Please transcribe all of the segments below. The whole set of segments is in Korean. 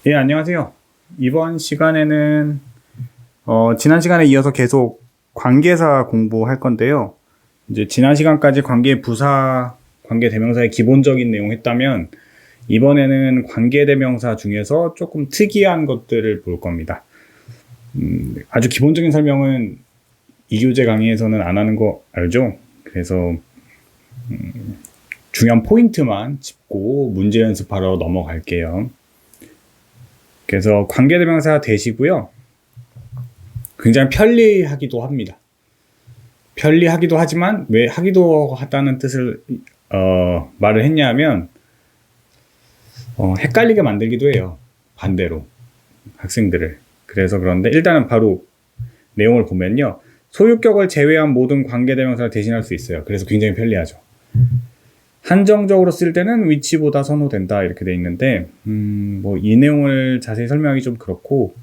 예, 안녕하세요. 이번 시간에는 지난 시간에 이어서 계속 관계사 공부할 건데요. 이제 지난 시간까지 관계 부사, 관계 대명사의 기본적인 내용 했다면 이번에는 관계 대명사 중에서 조금 특이한 것들을 볼 겁니다. 아주 기본적인 설명은 이 교재 강의에서는 안 하는 거 알죠? 그래서 중요한 포인트만 짚고 문제 연습하러 넘어갈게요. 그래서 관계대명사 대시고요. 굉장히 편리하기도 합니다. 편리하기도 하지만 왜 하기도 하다는 뜻을 말을 했냐면 헷갈리게 만들기도 해요. 반대로 학생들을. 그래서 그런데 일단은 바로 내용을 보면요. 소유격을 제외한 모든 관계대명사를 대신할 수 있어요. 그래서 굉장히 편리하죠. 한정적으로 쓸 때는 위치보다 선호된다 이렇게 돼 있는데 뭐 이 내용을 자세히 설명하기 좀 그렇고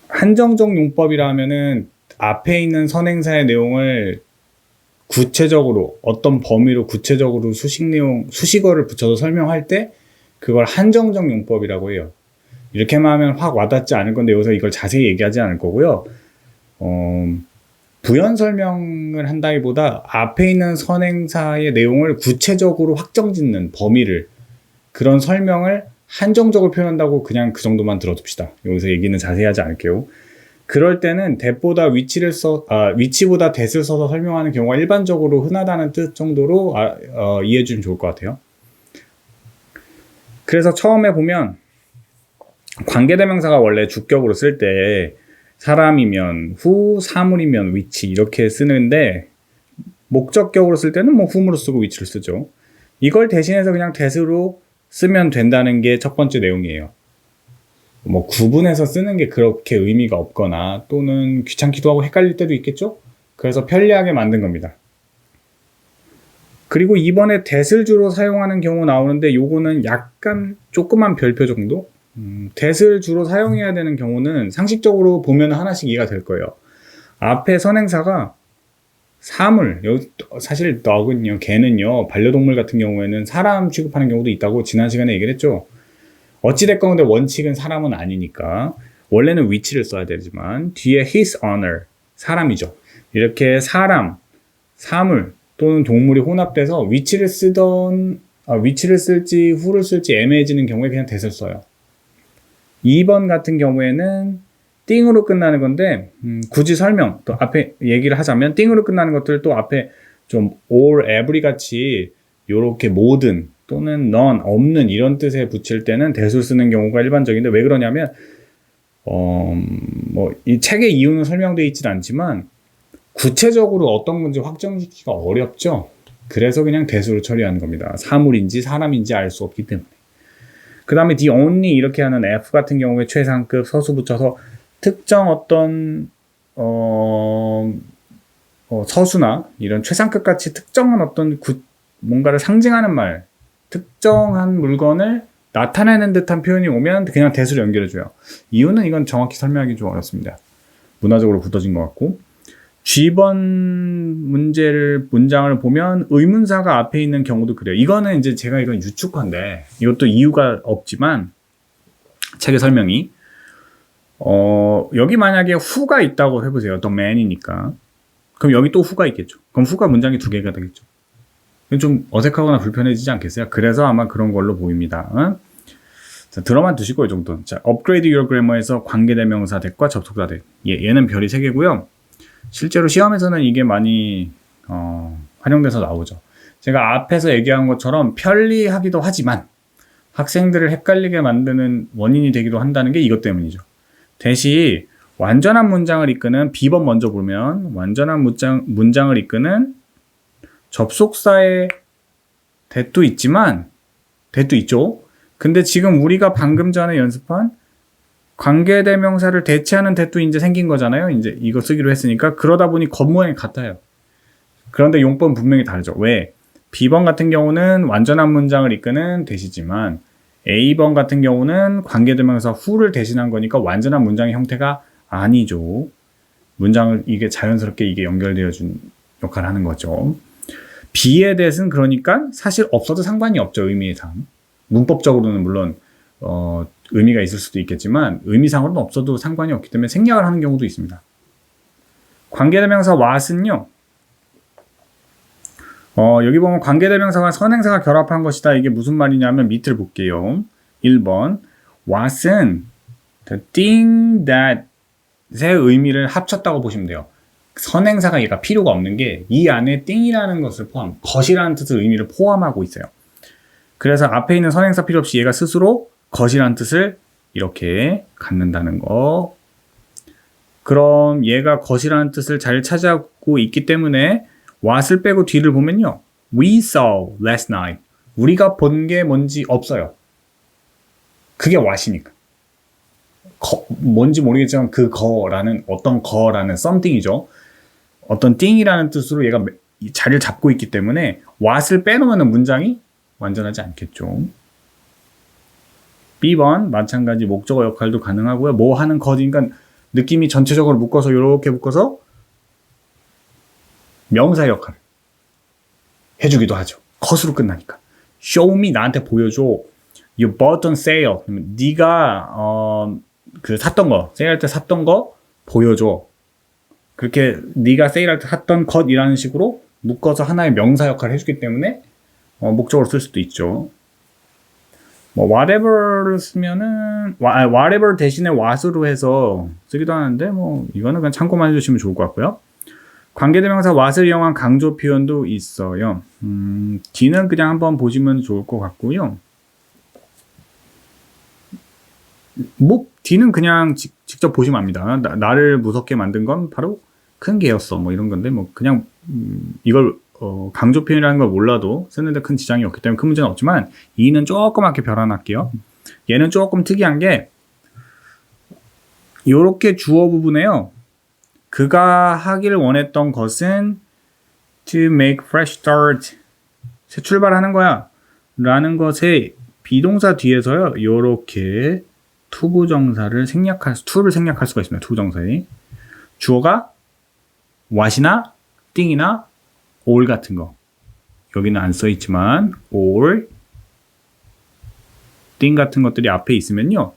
한정적 용법이라 하면은 앞에 있는 선행사의 내용을 구체적으로 어떤 범위로 구체적으로 수식어를 붙여서 설명할 때 그걸 한정적 용법이라고 해요. 이렇게만 하면 확 와닿지 않을 건데 여기서 이걸 자세히 얘기하지 않을 거고요. 부연 설명을 한다기보다 앞에 있는 선행사의 내용을 구체적으로 확정짓는 범위를 그런 설명을 한정적으로 표현한다고 그냥 그 정도만 들어둡시다. 여기서 얘기는 자세히 하지 않을게요. 그럴 때는 that보다 위치보다 that을 써서 설명하는 경우가 일반적으로 흔하다는 뜻 정도로 이해해 주면 좋을 것 같아요. 그래서 처음에 보면 관계대명사가 원래 주격으로 쓸 때 사람이면 후, 사물이면 위치 이렇게 쓰는데 목적격으로 쓸 때는 뭐 whom으로 쓰고 위치를 쓰죠. 이걸 대신해서 그냥 that으로 쓰면 된다는 게 첫 번째 내용이에요. 뭐 구분해서 쓰는 게 그렇게 의미가 없거나 또는 귀찮기도 하고 헷갈릴 때도 있겠죠? 그래서 편리하게 만든 겁니다. 그리고 이번에 that을 주로 사용하는 경우 나오는데 요거는 약간 조그만 별표 정도? that을 주로 사용해야 되는 경우는 상식적으로 보면 하나씩 이해가 될 거예요. 앞에 선행사가 사물, 사실 dog은요, 개는요, 반려동물 같은 경우에는 사람 취급하는 경우도 있다고 지난 시간에 얘기를 했죠. 어찌됐건 근데 원칙은 사람은 아니니까 원래는 위치를 써야 되지만 뒤에 his honor, 사람이죠. 이렇게 사람, 사물 또는 동물이 혼합돼서 위치를 쓸지 who를 쓸지 애매해지는 경우에 그냥 that을 써요. 2번 같은 경우에는 띵으로 끝나는 건데 굳이 설명 또 앞에 얘기를 하자면 띵으로 끝나는 것들 또 앞에 좀 all, every 같이 요렇게 모든 또는 none, 없는 이런 뜻에 붙일 때는 that을 쓰는 경우가 일반적인데 왜 그러냐면 뭐 이 책의 이유는 설명되어 있진 않지만 구체적으로 어떤 건지 확정짓기가 어렵죠. 그래서 그냥 that으로 처리하는 겁니다. 사물인지 사람인지 알 수 없기 때문에. 그 다음에 the only 이렇게 하는 F 같은 경우에 최상급 서수 붙여서 특정 어떤 서수나 이런 최상급 같이 특정한 어떤 뭔가를 상징하는 말, 특정한 물건을 나타내는 듯한 표현이 오면 그냥 that으로 연결해줘요. 이유는 이건 정확히 설명하기 좀 어렵습니다. 문화적으로 굳어진 것 같고. G번 문장을 보면 의문사가 앞에 있는 경우도 그래요. 이거는 이제 제가 이건 유축한데 이것도 이유가 없지만 책의 설명이 여기 만약에 who가 있다고 해보세요. the man이니까. 그럼 여기 또 who가 있겠죠. 그럼 who가 문장이 두 개가 되겠죠. 좀 어색하거나 불편해지지 않겠어요? 그래서 아마 그런 걸로 보입니다. 자, 들어만 두시고 이 정도. 자, upgrade your grammar에서 관계대명사 that과 접속사 that. 얘는 별이 3개고요. 실제로 시험에서는 이게 많이 활용돼서 나오죠. 제가 앞에서 얘기한 것처럼 편리하기도 하지만 학생들을 헷갈리게 만드는 원인이 되기도 한다는 게 이것 때문이죠. 대신 완전한 문장을 이끄는 B번 먼저 보면 완전한 문장을 이끄는 접속사의 that도 있죠. 근데 지금 우리가 방금 전에 연습한 관계대명사를 대체하는 that도 이제 생긴 거잖아요. 이제 이거 쓰기로 했으니까. 그러다 보니 겉모양이 같아요. 그런데 용법은 분명히 다르죠. 왜? B번 같은 경우는 완전한 문장을 이끄는 that이지만 A번 같은 경우는 관계대명사 who를 대신한 거니까 완전한 문장의 형태가 아니죠. 문장을 이게 자연스럽게 이게 연결되어 준 역할을 하는 거죠. B의 that은 그러니까 사실 없어도 상관이 없죠. 의미상. 문법적으로는 물론 의미가 있을 수도 있겠지만 의미상으로는 없어도 상관이 없기 때문에 생략을 하는 경우도 있습니다. 관계대명사 what은요. 여기 보면 관계대명사와 선행사가 결합한 것이다. 이게 무슨 말이냐면 밑을 볼게요. 1번 what은 the thing that의 의미를 합쳤다고 보시면 돼요. 선행사가 얘가 필요가 없는 게 이 안에 thing이라는 것을 것이라는 뜻의 의미를 포함하고 있어요. 그래서 앞에 있는 선행사 필요 없이 얘가 스스로 것이라는 뜻을 이렇게 갖는다는 거. 그럼 얘가 것이라는 뜻을 잘 차지하고 있기 때문에 what을 빼고 뒤를 보면요. We saw last night. 우리가 본 게 뭔지 없어요. 그게 what이니까. 뭔지 모르겠지만 그 거라는 어떤 거라는 something이죠. 어떤 thing이라는 뜻으로 얘가 자리를 잡고 있기 때문에 what을 빼놓으면 문장이 완전하지 않겠죠. B번 마찬가지 목적어 역할도 가능하고요. 뭐 하는 거니까 느낌이 전체적으로 묶어서 이렇게 묶어서 명사 역할을 해주기도 하죠. 컷으로 끝나니까. Show me 나한테 보여줘. You bought on sale. 네가 그 샀던 거, 세일할 때 샀던 거 보여줘. 그렇게 네가 세일할 때 샀던 컷이라는 식으로 묶어서 하나의 명사 역할을 해주기 때문에 목적으로 쓸 수도 있죠. 뭐 whatever를 쓰면은 whatever 대신에 what으로 해서 쓰기도 하는데 뭐 이거는 그냥 참고만 해주시면 좋을 것 같고요. 관계대명사 what을 이용한 강조 표현도 있어요. D는 그냥 한번 보시면 좋을 것 같고요. 뭐 D는 그냥 직접 보시면 압니다. 나를 무섭게 만든 건 바로 큰 개였어. 뭐 이런 건데 뭐 그냥 이걸 강조 표현이라는 걸 몰라도 쓰는데 큰 지장이 없기 때문에 큰 문제는 없지만 E는 조그맣게 별 하나 할게요. 얘는 조금 특이한 게 이렇게 주어 부분에요. 그가 하기를 원했던 것은 to make fresh start. 새 출발하는 거야. 라는 것에 비동사 뒤에서요. 이렇게 투부정사를 to를 생략할 수가 있습니다. 투부정사에. 주어가 what이나 thing이나 all 같은 거. 여기는 안 써있지만 all, thing 같은 것들이 앞에 있으면요.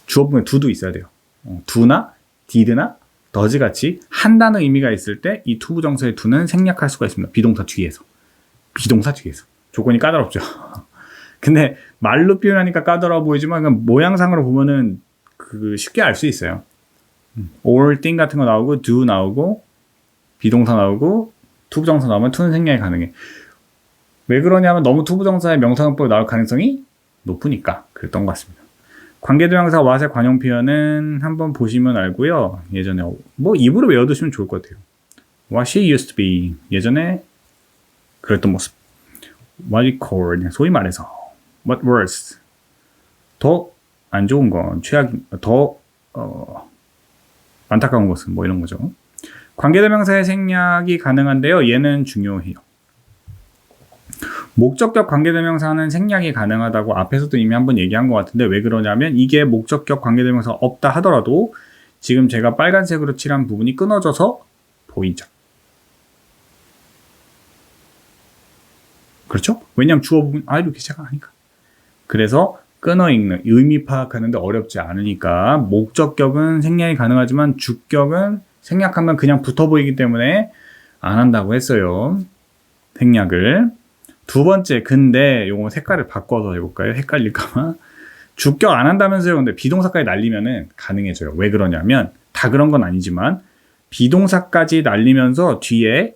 주어 부분에 do도 있어야 돼요. do나 did나 does 같이 한다는 의미가 있을 때 이 투부정사의 do는 생략할 수가 있습니다. 비동사 뒤에서. 조건이 까다롭죠. 근데 말로 표현하니까 까다로워 보이지만 모양상으로 보면은 쉽게 알 수 있어요. all, thing 같은 거 나오고 do 나오고 비동사 나오고 투부정사 나오면 to는 생략이 가능해. 왜 그러냐면 너무 투부정사의 명사용법이 나올 가능성이 높으니까 그랬던 것 같습니다. 관계대명사 what의 관용 표현은 한번 보시면 알고요. 예전에 뭐 입으로 외워두시면 좋을 것 같아요. What she used to be. 예전에 그랬던 모습. What we called. 소위 말해서 what worse. 더 안 좋은 건 더 안타까운 것은 뭐 이런 거죠. 관계대명사의 생략이 가능한데요. 얘는 중요해요. 목적격 관계대명사는 생략이 가능하다고 앞에서도 이미 한번 얘기한 것 같은데 왜 그러냐면 이게 목적격 관계대명사가 없다 하더라도 지금 제가 빨간색으로 칠한 부분이 끊어져서 보이죠. 그렇죠? 왜냐하면 주어 부분 이렇게 시작하니까. 그래서 끊어 읽는 의미 파악하는데 어렵지 않으니까 목적격은 생략이 가능하지만 주격은 생략하면 그냥 붙어 보이기 때문에 안 한다고 했어요. 생략을. 두 번째, 근데 요거 색깔을 바꿔서 해볼까요? 헷갈릴까봐. 주격 안 한다면서요. 근데 비동사까지 날리면은 가능해져요. 왜 그러냐면 다 그런 건 아니지만 비동사까지 날리면서 뒤에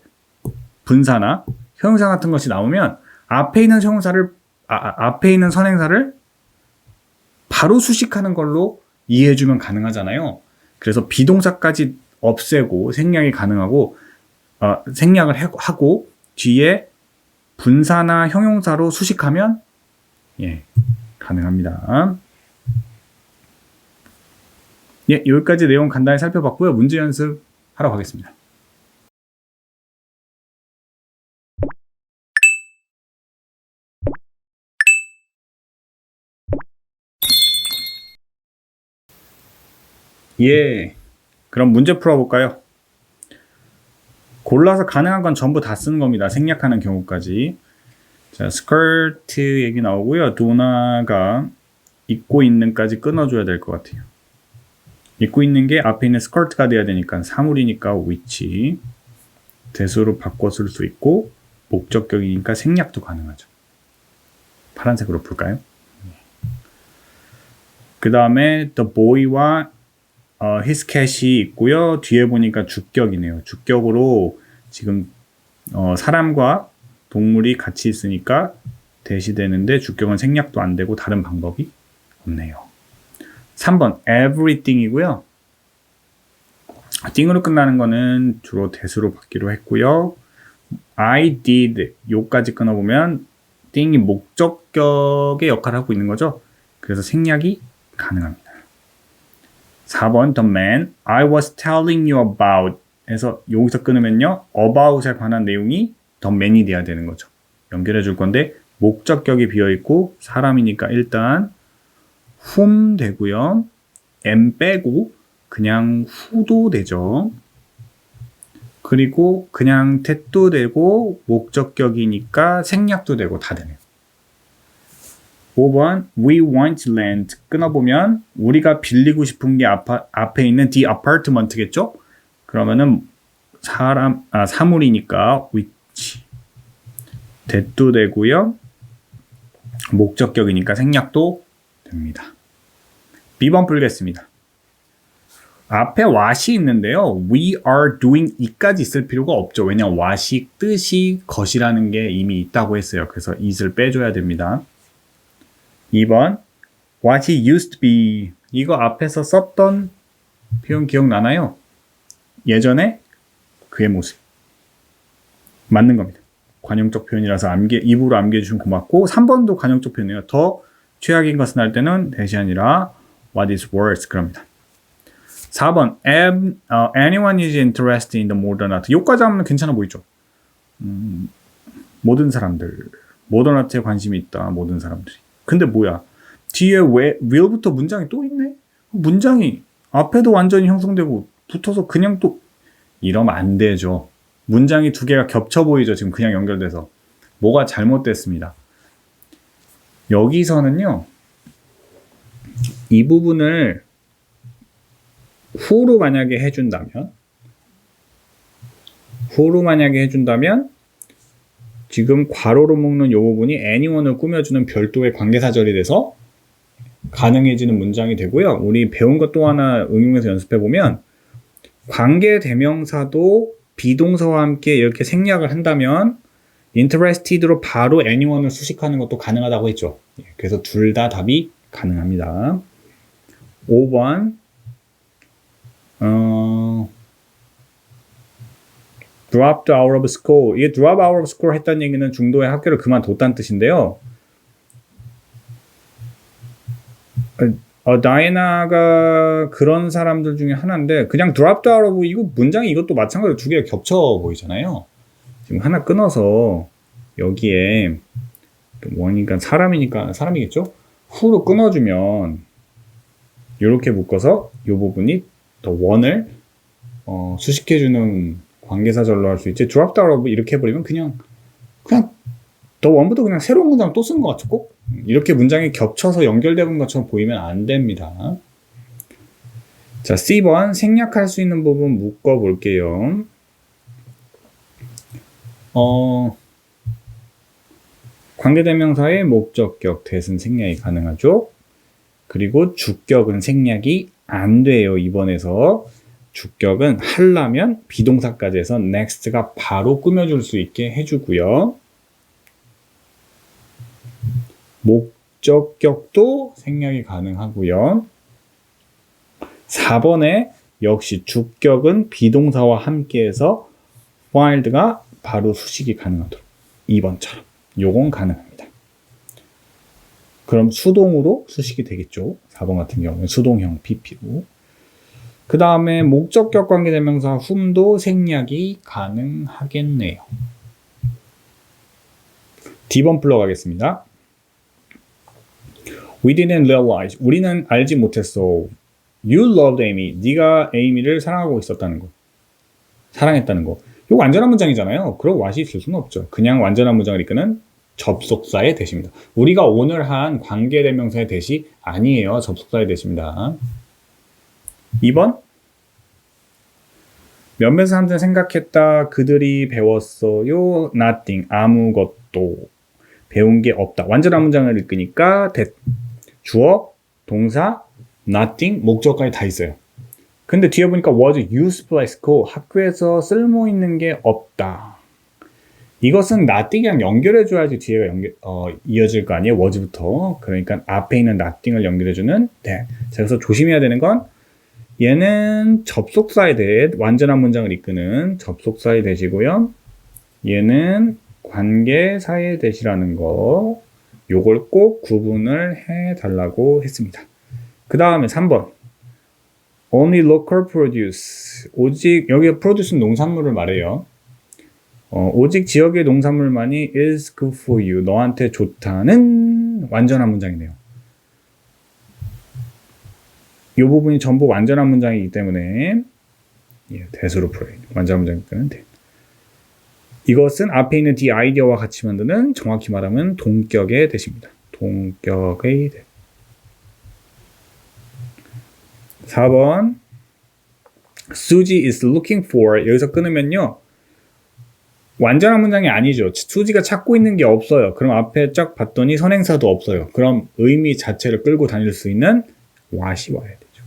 분사나 형용사 같은 것이 나오면 앞에 있는 앞에 있는 선행사를 바로 수식하는 걸로 이해해주면 가능하잖아요. 그래서 비동사까지 없애고 생략이 가능하고 생략을 하고 뒤에 분사나 형용사로 수식하면 가능합니다. 여기까지 내용 간단히 살펴봤고요. 문제 연습 하러 가겠습니다. 그럼 문제 풀어볼까요? 골라서 가능한 건 전부 다 쓰는 겁니다. 생략하는 경우까지. 자, 스커트 얘기 나오고요. 도나가 입고 있는까지 끊어줘야 될 것 같아요. 입고 있는 게 앞에 있는 스커트가 돼야 되니까 사물이니까 which 대수로 바꿔 쓸 수 있고 목적격이니까 생략도 가능하죠. 파란색으로 풀까요? 그 다음에 the boy와 his cat이 있고요. 뒤에 보니까 주격이네요. 주격으로 지금 사람과 동물이 같이 있으니까 대시되는데 주격은 생략도 안 되고 다른 방법이 없네요. 3번 everything이고요. thing으로 끝나는 거는 주로 대수로 받기로 했고요. I did 요까지 끊어보면 thing이 목적격의 역할을 하고 있는 거죠. 그래서 생략이 가능합니다. 4번 the man I was telling you about 해서 여기서 끊으면요. about에 관한 내용이 the man이 돼야 되는 거죠. 연결해 줄 건데 목적격이 비어있고 사람이니까 일단 whom 되고요. am 빼고 그냥 who도 되죠. 그리고 그냥 that도 되고 목적격이니까 생략도 되고 다 되네요. 5번 we want land 끊어보면 우리가 빌리고 싶은 게 앞에 있는 the apartment겠죠? 그러면은 사물이니까 which that도 되고요. 목적격이니까 생략도 됩니다. B번 풀겠습니다. 앞에 what이 있는데요. we are doing it까지 있을 필요가 없죠. 왜냐하면 what이 뜻이 것이라는 게 이미 있다고 했어요. 그래서 it을 빼줘야 됩니다. 2번 what he used to be 이거 앞에서 썼던 표현 기억나나요? 예전에 그의 모습 맞는 겁니다. 관용적 표현이라서 입으로 암기해주시면 고맙고 3번도 관용적 표현이에요. 더 최악인 것은 할 때는 대시 아니라 what is worse 그럽니다. 4번 anyone is interested in the modern art 여기까지 하면 괜찮아 보이죠? 모든 사람들 모던 아트에 관심이 있다. 모든 사람들이 근데 뭐야 뒤에 왜 will부터 문장이 또 있네? 문장이 앞에도 완전히 형성되고 붙어서 그냥 또 이러면 안 되죠. 문장이 두 개가 겹쳐 보이죠. 지금 그냥 연결돼서 뭐가 잘못됐습니다. 여기서는요 이 부분을 who로 만약에 해준다면 지금 괄호로 묶는 이 부분이 anyone을 꾸며주는 별도의 관계사절이 돼서 가능해지는 문장이 되고요. 우리 배운 것 또 하나 응용해서 연습해보면 관계대명사도 비동사와 함께 이렇게 생략을 한다면 interested로 바로 anyone을 수식하는 것도 가능하다고 했죠. 그래서 둘 다 답이 가능합니다. 5번 dropped out of school 이게 drop out of school 했다는 얘기는 중도에 학교를 그만뒀다는 뜻인데요. 다이애나가 그런 사람들 중에 하나인데 그냥 dropped out of 이거 문장이 이것도 마찬가지로 두 개가 겹쳐 보이잖아요. 지금 하나 끊어서 여기에 원이니까 사람이겠죠? who로 끊어주면 이렇게 묶어서 이 부분이 더 원을 수식해주는 관계사절로 할 수 있지. dropped out of 이렇게 해버리면 그냥 더 원부터 그냥 새로운 문장을 또 쓰는 것 같죠? 꼭 이렇게 문장이 겹쳐서 연결되는 것처럼 보이면 안 됩니다. 자, C번 생략할 수 있는 부분 묶어볼게요. 관계대명사의 목적격 대신 생략이 가능하죠. 그리고 주격은 생략이 안 돼요. 이번에서 주격은 하려면 비동사까지 해서 next가 바로 꾸며줄 수 있게 해주고요. 목적격도 생략이 가능하고요. 4번에 역시 주격은 비동사와 함께해서 while가 바로 수식이 가능하도록 2번처럼 요건 가능합니다. 그럼 수동으로 수식이 되겠죠. 4번 같은 경우는 수동형 PP로. 그 다음에 목적격 관계대명사 whom도 생략이 가능하겠네요. D번 풀러가겠습니다. We didn't realize. 우리는 알지 못했어. You loved Amy. 네가 에이미를 사랑하고 있었다는 거. 사랑했다는 거. 이거 완전한 문장이잖아요. 그럼 what이 있을 수는 없죠. 그냥 완전한 문장을 이끄는 접속사의 대시입니다. 우리가 오늘 한 관계대명사의 대시 아니에요. 접속사의 대시입니다. 2번 몇몇 사람들은 생각했다. 그들이 배웠어요. nothing. 아무것도. 배운 게 없다. 완전한 문장을 읽으니까 주어, 동사, nothing, 목적어까지 다 있어요. 근데 뒤에 보니까 was useless고 학교에서 쓸모 있는 게 없다. 이것은 nothing이랑 연결해줘야지 뒤에가 이어질 거 아니에요? was부터. 그러니까 앞에 있는 nothing을 연결해주는 that. 그래서 조심해야 되는 건 얘는 접속사에 대해 완전한 문장을 이끄는 접속사의 대시고요. 얘는 관계사의 대시라는 거. 요걸 꼭 구분을 해달라고 했습니다. 그 다음에 3번. Only local produce. 오직 여기 produce는 농산물을 말해요. 오직 지역의 농산물만이 is good for you. 너한테 좋다는 완전한 문장이네요. 이 부분이 전부 완전한 문장이기 때문에 대수로 풀어야 돼요. 완전한 문장이니까 돼. 이것은 앞에 있는 the idea와 같이 만드는 정확히 말하면 동격의 대시입니다. 동격의 대. 4번 Suzy is looking for. 여기서 끊으면요. 완전한 문장이 아니죠. 수지가 찾고 있는 게 없어요. 그럼 앞에 쫙 봤더니 선행사도 없어요. 그럼 의미 자체를 끌고 다닐 수 있는 what이 와야 되죠.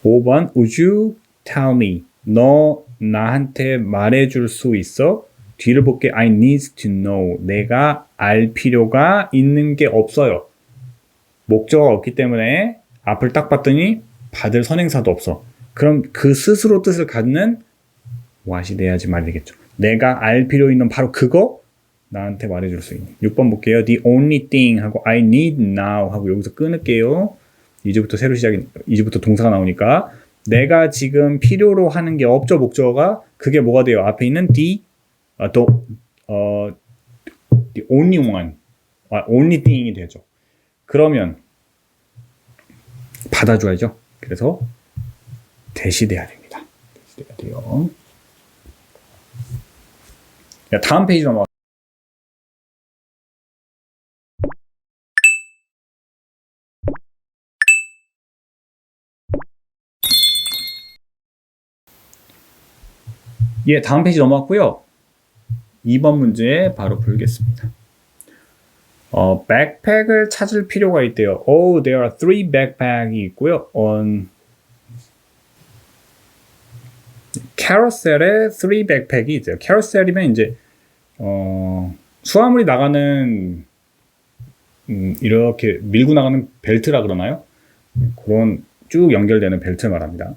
5번 Would you tell me? 너 나한테 말해줄 수 있어? 뒤를 볼게. I need to know. 내가 알 필요가 있는 게 없어요. 목적어가 없기 때문에 앞을 딱 봤더니 받을 선행사도 없어. 그럼 그 스스로 뜻을 갖는 what이 돼야지 말이 되겠죠. 내가 알 필요 있는 바로 그거 나한테 말해줄 수 있는. 6번 볼게요. The only thing 하고 I need now 하고 여기서 끊을게요. 이제부터 새로 이제부터 동사가 나오니까 내가 지금 필요로 하는 게 없죠. 목적어가. 그게 뭐가 돼요? 앞에 있는 the only one, only thing이 되죠. 그러면 받아줘야죠. 그래서 대시돼야 됩니다. 대시돼야 돼요. 다음 페이지 넘어가. 다음 페이지 넘어갔고요. 2번 문제 바로 풀겠습니다. 백팩을 찾을 필요가 있대요. Oh, there are 3 backpack이 있고요. 캐러셀에 3 backpack이 있어요. 캐러셀이면 이제 수화물이 나가는 이렇게 밀고 나가는 벨트라 그러나요? 그런 쭉 연결되는 벨트를 말합니다.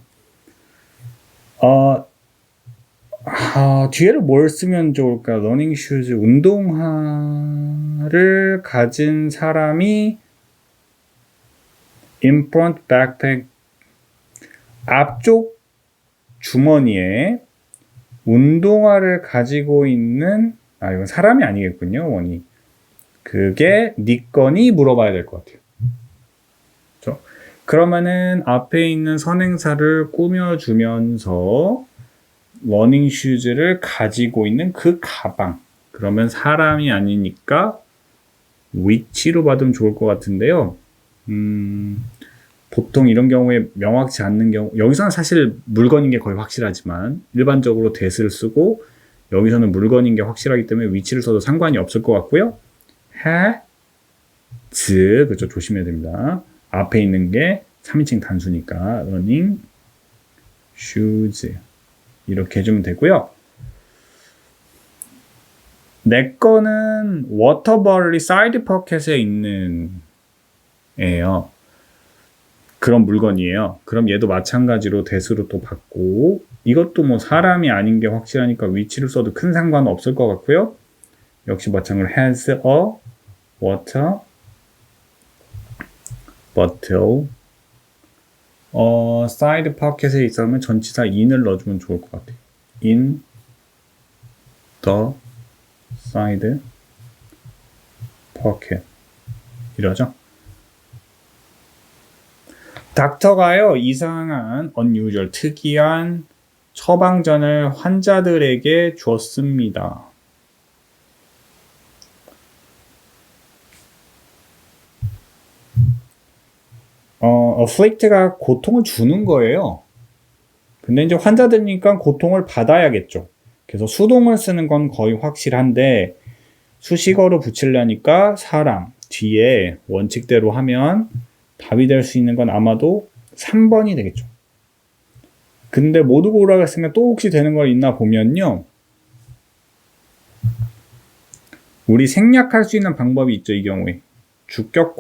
뒤에를 뭘 쓰면 좋을까? 러닝 슈즈, 운동화를 가진 사람이 in front backpack, 앞쪽 주머니에 운동화를 가지고 있는, 이건 사람이 아니겠군요, 원이. 그게 네 거니? 물어봐야 될 것 같아요. 그렇죠? 그러면은 앞에 있는 선행사를 꾸며주면서 러닝 슈즈를 가지고 있는 그 가방. 그러면 사람이 아니니까 위치로 받으면 좋을 것 같은데요. 보통 이런 경우에 명확치 않는 경우, 여기서는 사실 물건인 게 거의 확실하지만 일반적으로 that을 쓰고 여기서는 물건인 게 확실하기 때문에 위치를 써도 상관이 없을 것 같고요. has, 그렇죠. 조심해야 됩니다. 앞에 있는 게 3인칭 단수니까 running shoes 이렇게 해주면 되고요. 내 거는 워터버리 사이드 포켓에 있는 애예요. 그런 물건이에요. 그럼 얘도 마찬가지로 that으로 또 받고, 이것도 뭐 사람이 아닌 게 확실하니까 위치를 써도 큰 상관은 없을 것 같고요. 역시 마찬가지로 has a water bottle. 사이드 포켓에 있으면 전치사 in을 넣어주면 좋을 것 같아요. in the side pocket 이러죠. 닥터가요, 이상한 특이한 처방전을 환자들에게 줬습니다. afflict가 고통을 주는 거예요. 근데 이제 환자들이니까 고통을 받아야겠죠. 그래서 수동을 쓰는 건 거의 확실한데 수식어로 붙이려니까 사람 뒤에 원칙대로 하면 답이 될 수 있는 건 아마도 3번이 되겠죠. 근데 모두 고르라고 했으면 또 혹시 되는 거 있나 보면요. 우리 생략할 수 있는 방법이 있죠. 이 경우에 주격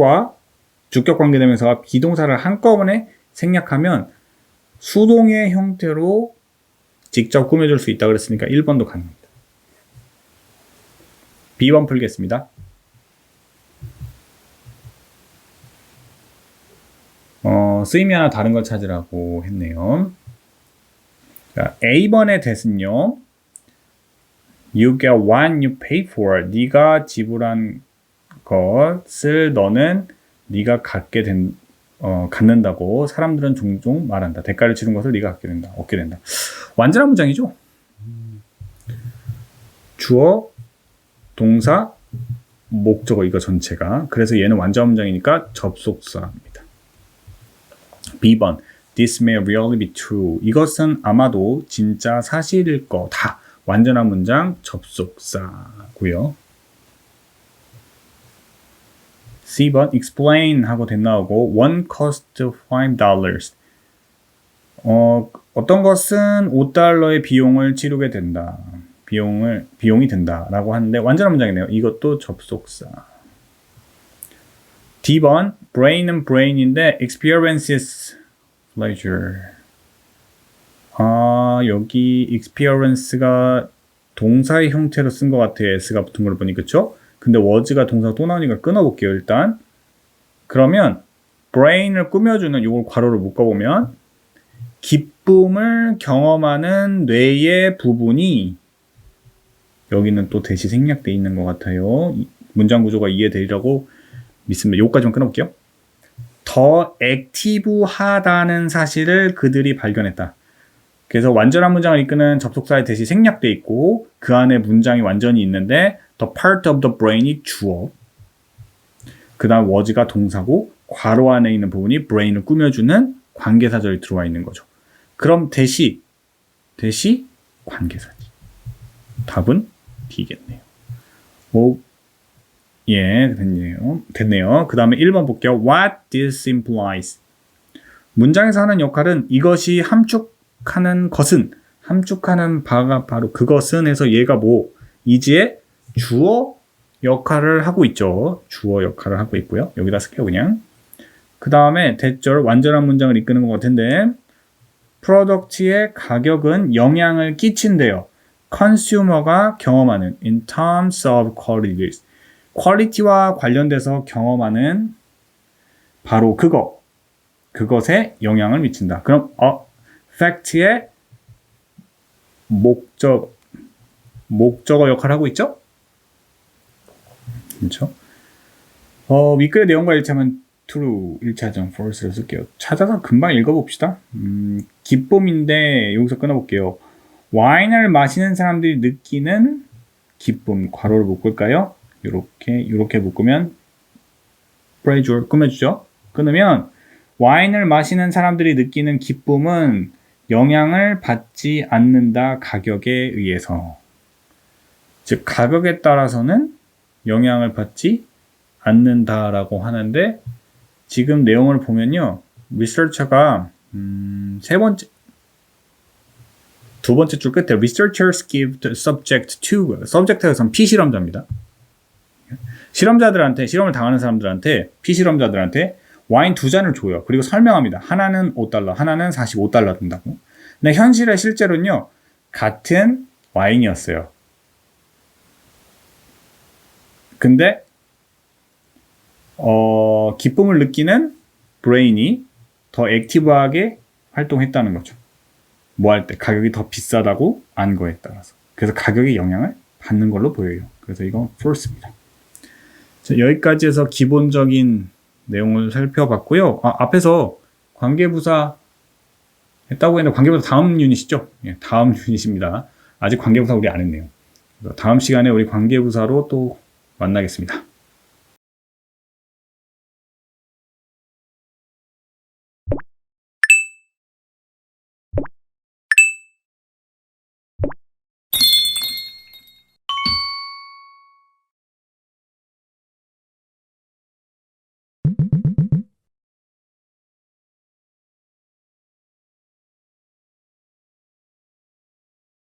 관계대명사와 비동사를 한꺼번에 생략하면 수동의 형태로 직접 꾸며줄 수 있다 그랬으니까 1번도 가능합니다. B번 풀겠습니다. 쓰임이 하나 다른 걸 찾으라고 했네요. 자, A번의 대신요. You get what you pay for. 네가 지불한 것을 너는 네가 갖는다고 사람들은 종종 말한다. 대가를 치른 것을 네가 얻게 된다. 완전한 문장이죠. 주어, 동사, 목적어 이거 전체가. 그래서 얘는 완전한 문장이니까 접속사입니다. B번. This may really be true. 이것은 아마도 진짜 사실일 거다. 완전한 문장 접속사고요. C번 explain 하고 나오고 one cost $5. 어떤 것은 $5의 비용을 치르게 된다. 비용이 된다라고 하는데 완전한 문장이네요. 이것도 접속사. D번 brain은 brain인데 experiences pleasure. 여기 experience가 동사의 형태로 쓴 것 같아요. s가 붙은 걸 보니 그쵸? 근데 was가 동사가 또 나오니까 끊어볼게요. 일단 그러면 brain을 꾸며주는 요걸 괄호를 묶어보면 기쁨을 경험하는 뇌의 부분이 여기는 또 대시 생략되어 있는 것 같아요. 문장 구조가 이해되리라고 믿습니다. 요거까지만 끊어볼게요. 더 액티브하다는 사실을 그들이 발견했다. 그래서 완전한 문장을 이끄는 접속사의 대시 생략되어 있고 그 안에 문장이 완전히 있는데 the part of the brain이 주어 그 다음 was가 동사고 괄호 안에 있는 부분이 brain을 꾸며주는 관계사절이 들어와 있는 거죠. 그럼 대시 관계사지. 답은 D겠네요. 됐네요. 그 다음에 1번 볼게요. What this implies. 문장에서 하는 역할은 이것이 함축하는 바가 바로 그것은 해서 얘가 이지의 주어 역할을 하고 있죠. 주어 역할을 하고 있고요. 여기다 쓸게요, 그냥. 그 다음에 대절 완전한 문장을 이끄는 것 같은데 프로덕트의 가격은 영향을 끼친대요. 컨슈머가 경험하는 in terms of qualities. 퀄리티와 관련돼서 경험하는 바로 그것에 영향을 미친다. 그럼 fact의 목적어 역할을 하고 있죠? 그렇죠? 윗글의 내용과 일치하면 true, 1차전 false를 쓸게요. 찾아서 금방 읽어봅시다. 기쁨인데 여기서 끊어볼게요. 와인을 마시는 사람들이 느끼는 기쁨, 괄호를 묶을까요? 이렇게 묶으면 pleasure 꾸며주죠. 끊으면 와인을 마시는 사람들이 느끼는 기쁨은 영향을 받지 않는다. 가격에 의해서. 즉 가격에 따라서는 영향을 받지 않는다라고 하는데 지금 내용을 보면요. 리서처가 두 번째 줄 끝에 researchers give the subject to subject에서는 피실험자입니다. 실험을 당하는 사람들한테 피실험자들한테 와인 2잔을 줘요. 그리고 설명합니다. 하나는 $5, 하나는 $45 든다고. 근데 현실에 실제로는요. 같은 와인이었어요. 근데 기쁨을 느끼는 브레인이 더 액티브하게 활동했다는 거죠. 뭐 할 때 가격이 더 비싸다고 안 거에 따라서. 그래서 가격에 영향을 받는 걸로 보여요. 그래서 이건 false입니다. 자, 여기까지 해서 기본적인 내용을 살펴봤고요. 앞에서 관계부사 했다고 했는데 관계부사 다음 유닛이죠? 예, 다음 유닛입니다. 아직 관계부사 우리 안 했네요. 다음 시간에 우리 관계부사로 또 만나겠습니다.